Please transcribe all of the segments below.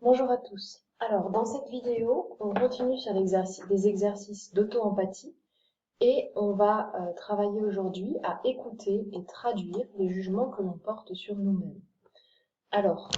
Bonjour à tous. Alors, dans cette vidéo, on continue sur des exercices d'auto-empathie et on va travailler aujourd'hui à écouter et traduire les jugements que l'on porte sur nous-mêmes. Alors,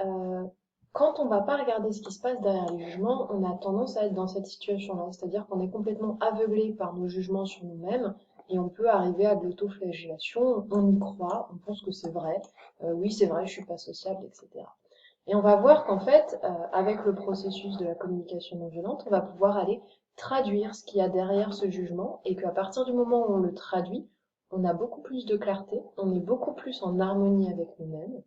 euh, quand on ne va pas regarder ce qui se passe derrière les jugements, on a tendance à être dans cette situation-là, c'est-à-dire qu'on est complètement aveuglé par nos jugements sur nous-mêmes et on peut arriver à de l'autoflagellation, on y croit, on pense que c'est vrai, oui c'est vrai, je suis pas sociable, etc. Et on va voir qu'en fait, avec le processus de la communication non violente, on va pouvoir aller traduire ce qu'il y a derrière ce jugement et qu'à partir du moment où on le traduit, on a beaucoup plus de clarté, on est beaucoup plus en harmonie avec nous-mêmes.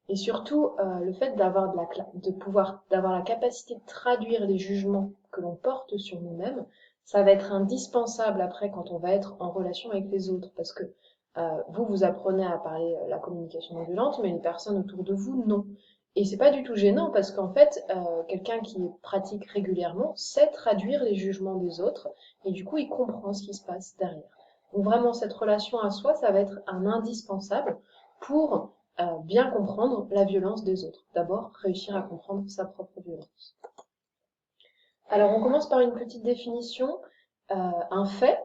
Et surtout, le fait d'avoir la capacité de traduire les jugements que l'on porte sur nous-mêmes, ça va être indispensable après quand on va être en relation avec les autres, parce que vous apprenez à parler la communication non violente, mais les personnes autour de vous, non. Et c'est pas du tout gênant parce qu'en fait, quelqu'un qui pratique régulièrement sait traduire les jugements des autres et du coup, il comprend ce qui se passe derrière. Donc vraiment, cette relation à soi, ça va être un indispensable pour bien comprendre la violence des autres. D'abord, réussir à comprendre sa propre violence. Alors, on commence par une petite définition. Un fait,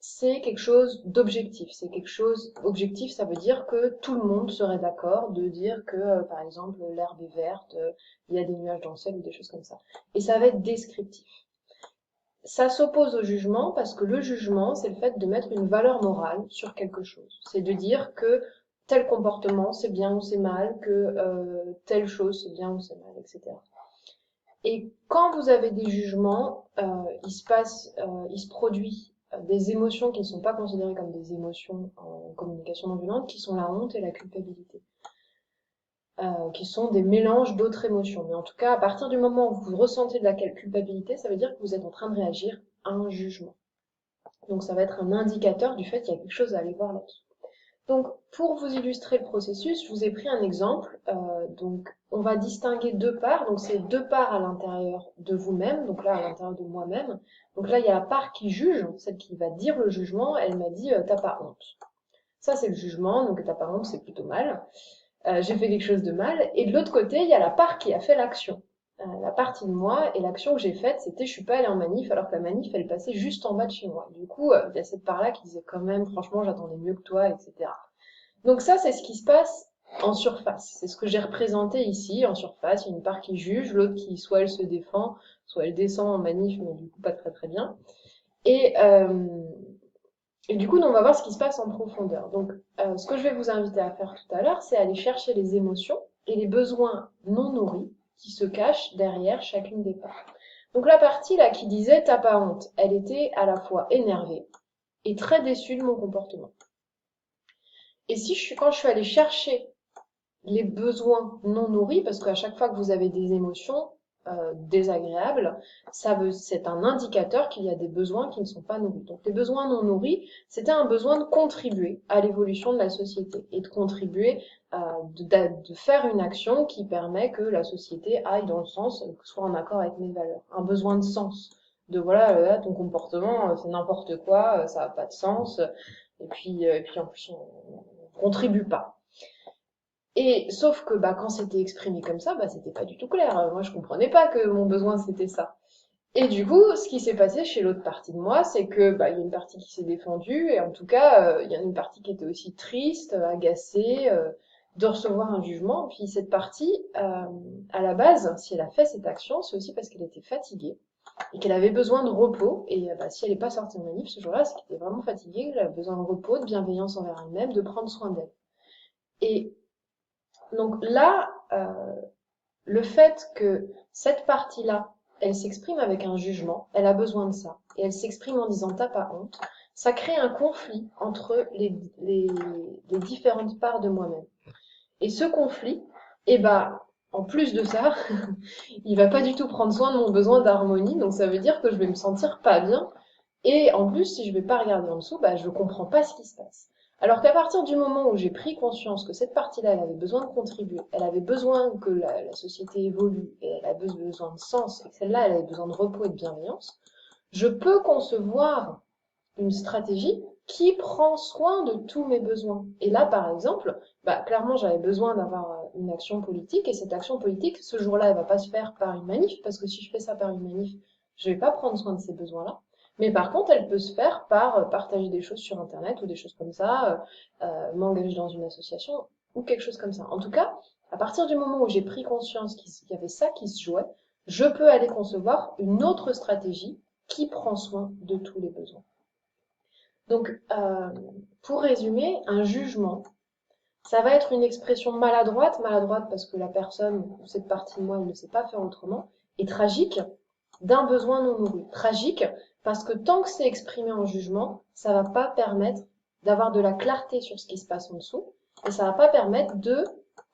c'est quelque chose d'objectif. C'est quelque chose objectif, ça veut dire que tout le monde serait d'accord de dire que, par exemple, l'herbe est verte, il y a des nuages dans le ciel ou des choses comme ça. Et ça va être descriptif. Ça s'oppose au jugement parce que le jugement, c'est le fait de mettre une valeur morale sur quelque chose. C'est de dire que tel comportement, c'est bien ou c'est mal, que telle chose, c'est bien ou c'est mal, etc. Et quand vous avez des jugements, il se produit des émotions qui ne sont pas considérées comme des émotions en communication non violente, qui sont la honte et la culpabilité, qui sont des mélanges d'autres émotions. Mais en tout cas, à partir du moment où vous ressentez de la culpabilité, ça veut dire que vous êtes en train de réagir à un jugement. Donc ça va être un indicateur du fait qu'il y a quelque chose à aller voir là-dessus. Donc pour vous illustrer le processus, je vous ai pris un exemple. Donc on va distinguer deux parts. Donc c'est deux parts à l'intérieur de vous-même. Donc là à l'intérieur de moi-même. Donc là il y a la part qui juge, celle qui va dire le jugement. Elle m'a dit t'as pas honte. Ça c'est le jugement. Donc t'as pas honte, c'est plutôt mal. J'ai fait quelque chose de mal. Et de l'autre côté il y a la part qui a fait l'action. La partie de moi et l'action que j'ai faite, c'était je suis pas allée en manif alors que la manif elle passait juste en bas de chez moi. Du coup, il y a cette part-là qui disait quand même, franchement, j'attendais mieux que toi, etc. Donc ça, c'est ce qui se passe en surface. C'est ce que j'ai représenté ici en surface. Il y a une part qui juge, l'autre qui soit elle se défend, soit elle descend en manif, mais du coup pas très très bien. Et, euh, et du coup, on va voir ce qui se passe en profondeur. Donc, ce que je vais vous inviter à faire tout à l'heure, c'est aller chercher les émotions et les besoins non nourris qui se cachent derrière chacune des parts. Donc la partie là qui disait t'as pas honte, elle était à la fois énervée et très déçue de mon comportement. Et quand je suis allée chercher les besoins non nourris, parce qu'à chaque fois que vous avez des émotions désagréables, c'est un indicateur qu'il y a des besoins qui ne sont pas nourris. Donc les besoins non nourris, c'était un besoin de contribuer à l'évolution de la société et de contribuer de faire une action qui permet que la société aille dans le sens, soit en accord avec mes valeurs. Un besoin de sens. De voilà, là, ton comportement, c'est n'importe quoi, ça n'a pas de sens, et puis en plus on contribue pas. Et sauf que bah, quand c'était exprimé comme ça, bah, c'était pas du tout clair. Moi, je comprenais pas que mon besoin c'était ça. Et du coup, ce qui s'est passé chez l'autre partie de moi, c'est que bah, il y a une partie qui s'est défendue, et en tout cas, il y a une partie qui était aussi triste, agacée, de recevoir un jugement. Puis cette partie, à la base, si elle a fait cette action, c'est aussi parce qu'elle était fatiguée et qu'elle avait besoin de repos. Et bah, si elle n'est pas sortie en manif ce jour-là, c'est qu'elle était vraiment fatiguée, elle avait besoin de repos, de bienveillance envers elle-même, de prendre soin d'elle. Et donc là, le fait que cette partie-là, elle s'exprime avec un jugement, elle a besoin de ça, et elle s'exprime en disant t'as pas honte, ça crée un conflit entre les différentes parts de moi-même. Et ce conflit, eh ben, en plus de ça, il va pas du tout prendre soin de mon besoin d'harmonie, donc ça veut dire que je vais me sentir pas bien, et en plus, si je vais pas regarder en dessous, bah, je comprends pas ce qui se passe. Alors qu'à partir du moment où j'ai pris conscience que cette partie-là, elle avait besoin de contribuer, elle avait besoin que la société évolue, et elle avait besoin de sens, et que celle-là, elle avait besoin de repos et de bienveillance, je peux concevoir une stratégie qui prend soin de tous mes besoins. Et là, par exemple, clairement, j'avais besoin d'avoir une action politique, et cette action politique, ce jour-là, elle va pas se faire par une manif, parce que si je fais ça par une manif, je vais pas prendre soin de ces besoins-là. Mais par contre, elle peut se faire par partager des choses sur Internet ou des choses comme ça, m'engager dans une association ou quelque chose comme ça. En tout cas, à partir du moment où j'ai pris conscience qu'il y avait ça qui se jouait, je peux aller concevoir une autre stratégie qui prend soin de tous les besoins. Donc, pour résumer, un jugement, ça va être une expression maladroite parce que la personne, ou cette partie de moi, elle ne sait pas faire autrement, et tragique, d'un besoin non nourri. Tragique, parce que tant que c'est exprimé en jugement, ça va pas permettre d'avoir de la clarté sur ce qui se passe en dessous, et ça va pas permettre de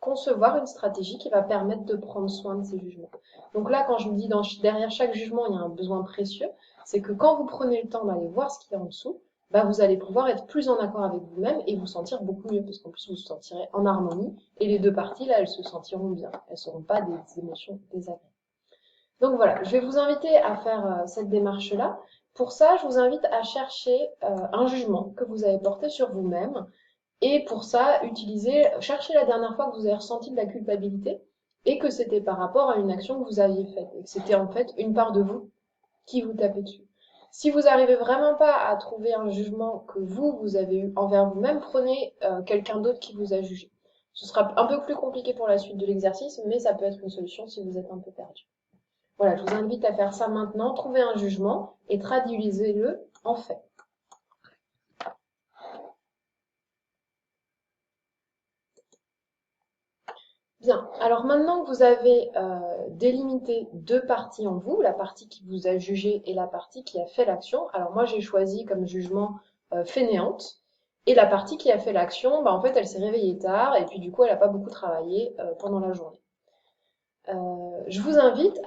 concevoir une stratégie qui va permettre de prendre soin de ces jugements. Donc là, quand je me dis derrière chaque jugement, il y a un besoin précieux, c'est que quand vous prenez le temps d'aller voir ce qu'il y a en dessous, vous allez pouvoir être plus en accord avec vous-même et vous sentir beaucoup mieux, parce qu'en plus vous vous sentirez en harmonie, et les deux parties, là, elles se sentiront bien. Elles ne seront pas des émotions désagréables. Donc voilà, je vais vous inviter à faire cette démarche-là. Pour ça, je vous invite à chercher un jugement que vous avez porté sur vous-même, et pour ça, cherchez la dernière fois que vous avez ressenti de la culpabilité, et que c'était par rapport à une action que vous aviez faite, et que c'était en fait une part de vous qui vous tapait dessus. Si vous n'arrivez vraiment pas à trouver un jugement que vous avez eu envers vous-même, prenez quelqu'un d'autre qui vous a jugé. Ce sera un peu plus compliqué pour la suite de l'exercice, mais ça peut être une solution si vous êtes un peu perdu. Voilà, je vous invite à faire ça maintenant, trouver un jugement et traduisez-le en fait. Bien, alors maintenant que vous avez délimité deux parties en vous, la partie qui vous a jugé et la partie qui a fait l'action, alors moi j'ai choisi comme jugement fainéante, et la partie qui a fait l'action, en fait elle s'est réveillée tard et puis du coup elle n'a pas beaucoup travaillé pendant la journée. Je vous invite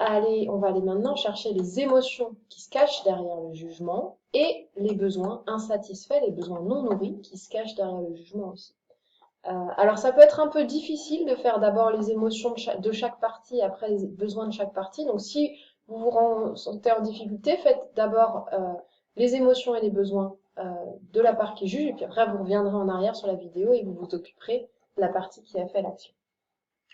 on va aller maintenant chercher les émotions qui se cachent derrière le jugement et les besoins insatisfaits, les besoins non nourris qui se cachent derrière le jugement aussi. Alors ça peut être un peu difficile de faire d'abord les émotions de chaque partie, après les besoins de chaque partie. Donc si vous vous sentez en difficulté, faites d'abord les émotions et les besoins de la part qui juge, et puis après vous reviendrez en arrière sur la vidéo et vous vous occuperez de la partie qui a fait l'action.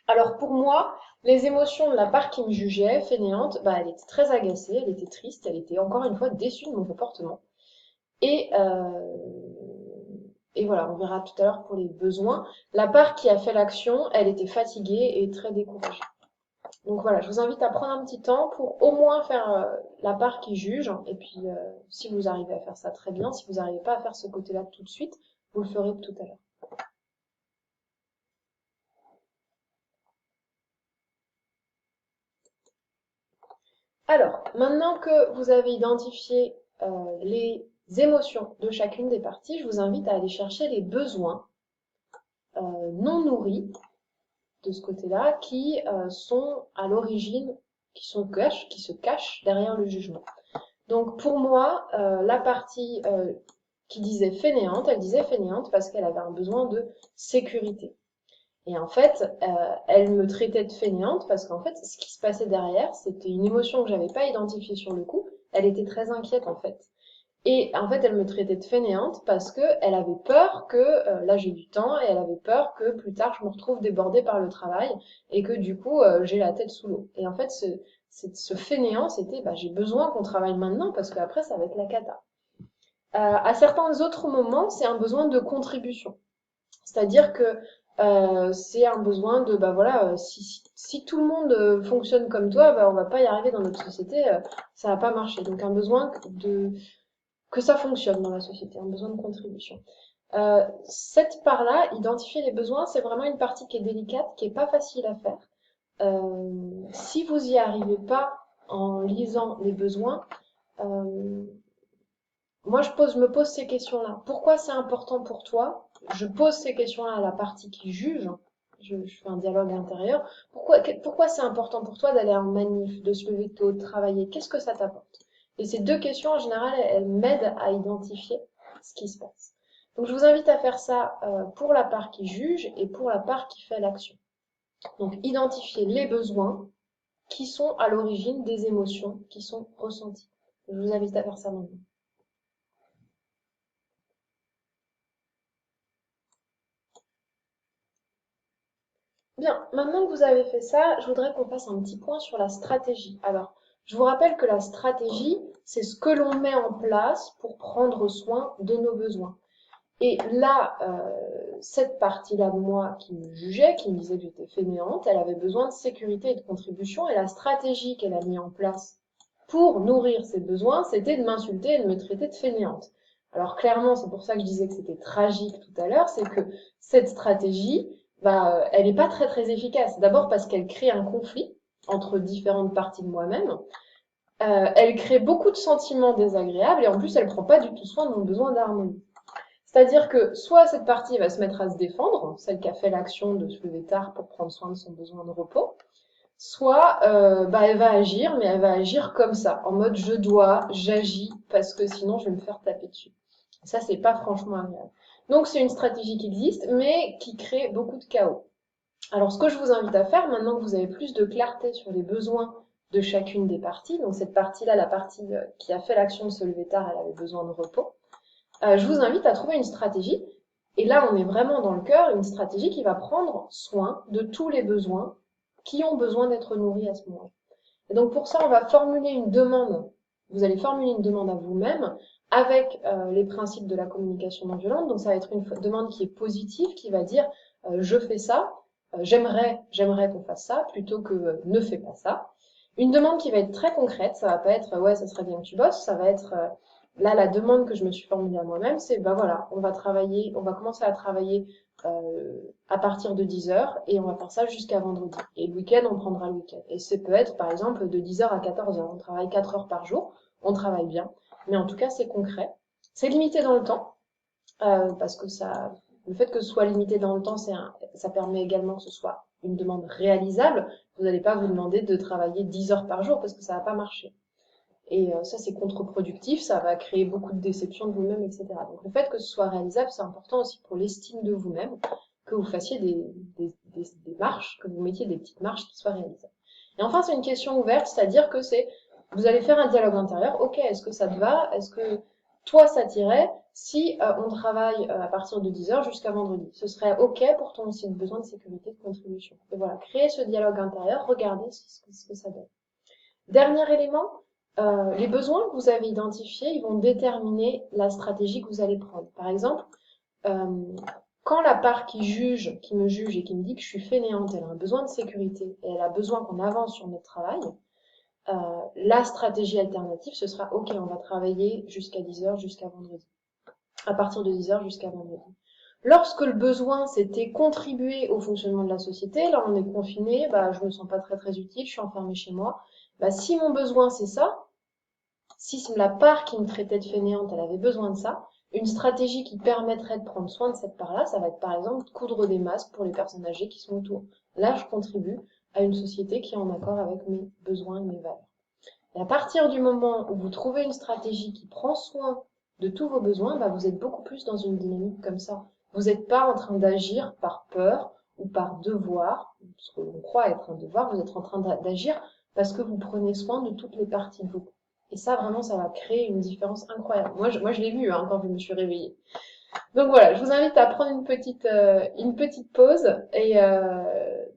Alors pour moi, les émotions de la part qui me jugeait, fainéante, elle était très agacée, elle était triste, elle était encore une fois déçue de mon comportement. Et, euh, et voilà, on verra tout à l'heure pour les besoins. La part qui a fait l'action, elle était fatiguée et très découragée. Donc voilà, je vous invite à prendre un petit temps pour au moins faire la part qui juge. Et puis, si vous arrivez à faire ça, très bien. Si vous n'arrivez pas à faire ce côté-là tout de suite, vous le ferez tout à l'heure. Alors, maintenant que vous avez identifié les émotions de chacune des parties, je vous invite à aller chercher les besoins non nourris de ce côté-là qui sont à l'origine, qui se cachent derrière le jugement. Donc pour moi, la partie qui disait fainéante, elle disait fainéante parce qu'elle avait un besoin de sécurité. Et en fait, elle me traitait de fainéante parce qu'en fait, ce qui se passait derrière, c'était une émotion que j'avais pas identifiée sur le coup. Elle était très inquiète en fait. Et en fait, elle me traitait de fainéante parce que elle avait peur que là j'ai du temps et elle avait peur que plus tard je me retrouve débordée par le travail et que du coup j'ai la tête sous l'eau. Et en fait, ce fainéant, c'était j'ai besoin qu'on travaille maintenant parce qu'après ça va être la cata. À certains autres moments, c'est un besoin de contribution. C'est-à-dire que c'est un besoin de voilà si tout le monde fonctionne comme toi, on va pas y arriver dans notre société, ça va pas marcher. Donc un besoin que ça fonctionne dans la société, un besoin de contribution. Cette part-là, identifier les besoins, c'est vraiment une partie qui est délicate, qui est pas facile à faire. Si vous y arrivez pas en lisant les besoins, moi je me pose ces questions-là. Pourquoi c'est important pour toi? Je pose ces questions-là à la partie qui juge. Je fais un dialogue intérieur. Pourquoi c'est important pour toi d'aller en manif, de se lever tôt, de travailler? Qu'est-ce que ça t'apporte? Et ces deux questions, en général, elles m'aident à identifier ce qui se passe. Donc je vous invite à faire ça pour la part qui juge et pour la part qui fait l'action. Donc identifier les besoins qui sont à l'origine des émotions qui sont ressenties. Je vous invite à faire ça maintenant. Bien, maintenant que vous avez fait ça, je voudrais qu'on fasse un petit point sur la stratégie. Alors, je vous rappelle que la stratégie, c'est ce que l'on met en place pour prendre soin de nos besoins. Et là, cette partie-là de moi qui me jugeait, qui me disait que j'étais fainéante, elle avait besoin de sécurité et de contribution, et la stratégie qu'elle a mis en place pour nourrir ses besoins, c'était de m'insulter et de me traiter de fainéante. Alors clairement, c'est pour ça que je disais que c'était tragique tout à l'heure, c'est que cette stratégie, elle n'est pas très efficace. D'abord parce qu'elle crée un conflit entre différentes parties de moi-même. Elle crée beaucoup de sentiments désagréables et en plus, elle prend pas du tout soin de mon besoin d'harmonie. C'est-à-dire que soit cette partie va se mettre à se défendre, celle qui a fait l'action de se lever tard pour prendre soin de son besoin de repos, soit elle va agir, mais elle va agir comme ça, en mode je dois, j'agis, parce que sinon je vais me faire taper dessus. Ça, c'est pas franchement agréable. Donc c'est une stratégie qui existe, mais qui crée beaucoup de chaos. Alors ce que je vous invite à faire, maintenant que vous avez plus de clarté sur les besoins de chacune des parties, donc cette partie-là, la partie qui a fait l'action de se lever tard, elle avait besoin de repos, je vous invite à trouver une stratégie, et là on est vraiment dans le cœur, une stratégie qui va prendre soin de tous les besoins qui ont besoin d'être nourris à ce moment-là. Et donc pour ça, on va formuler une demande, vous allez formuler une demande à vous-même avec les principes de la communication non violente, donc ça va être une demande qui est positive, qui va dire je fais ça, j'aimerais qu'on fasse ça, plutôt que ne fais pas ça. Une demande qui va être très concrète, ça va pas être ouais, ça serait bien que tu bosses, ça va être là la demande que je me suis formulée à moi-même, c'est bah voilà, on va commencer à travailler à partir de 10 heures et on va faire ça jusqu'à vendredi. Et le week-end, on prendra le week-end. Et ça peut être par exemple de 10 heures à 14 heures. On travaille 4 heures par jour, on travaille bien, mais en tout cas c'est concret. C'est limité dans le temps parce que ça, le fait que ce soit limité dans le temps, ça permet également que ce soit une demande réalisable. Vous n'allez pas vous demander de travailler 10 heures par jour parce que ça va pas marcher. Et ça, c'est contre-productif, ça va créer beaucoup de déception de vous-même, etc. Donc le fait que ce soit réalisable, c'est important aussi pour l'estime de vous-même, que vous fassiez des marches, que vous mettiez des petites marches qui soient réalisables. Et enfin, c'est une question ouverte, c'est-à-dire que vous allez faire un dialogue intérieur. Ok, est-ce que ça te va? Est-ce que toi, ça t'irait si on travaille à partir de 10 heures jusqu'à vendredi? Ce serait ok pour ton aussi besoin de sécurité, de contribution. Et voilà, créer ce dialogue intérieur, regardez ce que ça donne. Dernier élément, les besoins que vous avez identifiés, ils vont déterminer la stratégie que vous allez prendre. Par exemple, euh, quand la part qui me juge et qui me dit que je suis fainéante, elle a un besoin de sécurité et elle a besoin qu'on avance sur notre travail, la stratégie alternative, ce sera ok, on va travailler jusqu'à 10 heures, jusqu'à vendredi. À partir de 10 heures jusqu'à vendredi. Lorsque le besoin, c'était contribuer au fonctionnement de la société, là on est confiné, je me sens pas très utile, je suis enfermée chez moi. Si mon besoin c'est ça, si la part qui me traitait de fainéante, elle avait besoin de ça, une stratégie qui permettrait de prendre soin de cette part-là, ça va être par exemple de coudre des masques pour les personnes âgées qui sont autour. Là, je contribue à une société qui est en accord avec mes besoins et mes valeurs. Et à partir du moment où vous trouvez une stratégie qui prend soin de tous vos besoins, vous êtes beaucoup plus dans une dynamique comme ça. Vous n'êtes pas en train d'agir par peur ou par devoir, ce que l'on croit être un devoir, vous êtes en train d'agir parce que vous prenez soin de toutes les parties de vous. Et ça, vraiment, ça va créer une différence incroyable. Moi, je l'ai vu quand je me suis réveillée. Donc voilà, je vous invite à prendre une petite pause et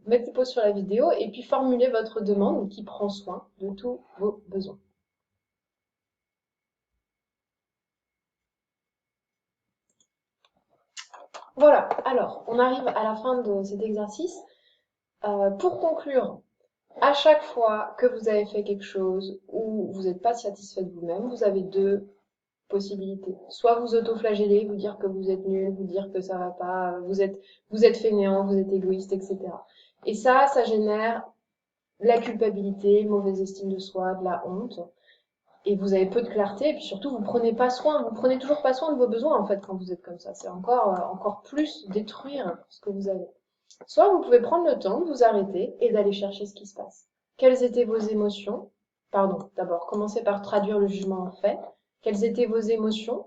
mettez pause sur la vidéo et puis formulez votre demande qui prend soin de tous vos besoins. Voilà, alors on arrive à la fin de cet exercice. Pour conclure, à chaque fois que vous avez fait quelque chose où vous n'êtes pas satisfait de vous-même, vous avez deux possibilités. Soit vous autoflagellez, vous dire que vous êtes nul, vous dire que ça va pas, vous êtes fainéant, vous êtes égoïste, etc. Et ça génère de la culpabilité, mauvaise estime de soi, de la honte. Et vous avez peu de clarté, et puis surtout, vous prenez toujours pas soin de vos besoins, en fait, quand vous êtes comme ça. C'est encore plus détruire ce que vous avez. Soit vous pouvez prendre le temps de vous arrêter et d'aller chercher ce qui se passe. Quelles étaient vos émotions? Pardon, d'abord, commencez par traduire le jugement en fait. Quelles étaient vos émotions?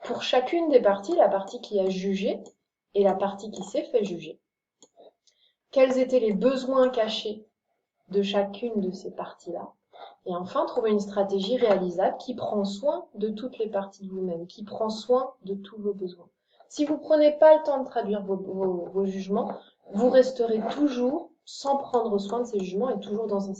Pour chacune des parties, la partie qui a jugé et la partie qui s'est fait juger. Quels étaient les besoins cachés de chacune de ces parties-là? Et enfin, trouver une stratégie réalisable qui prend soin de toutes les parties de vous-même, qui prend soin de tous vos besoins. Si vous prenez pas le temps de traduire vos jugements, vous resterez toujours sans prendre soin de ces jugements et toujours dans un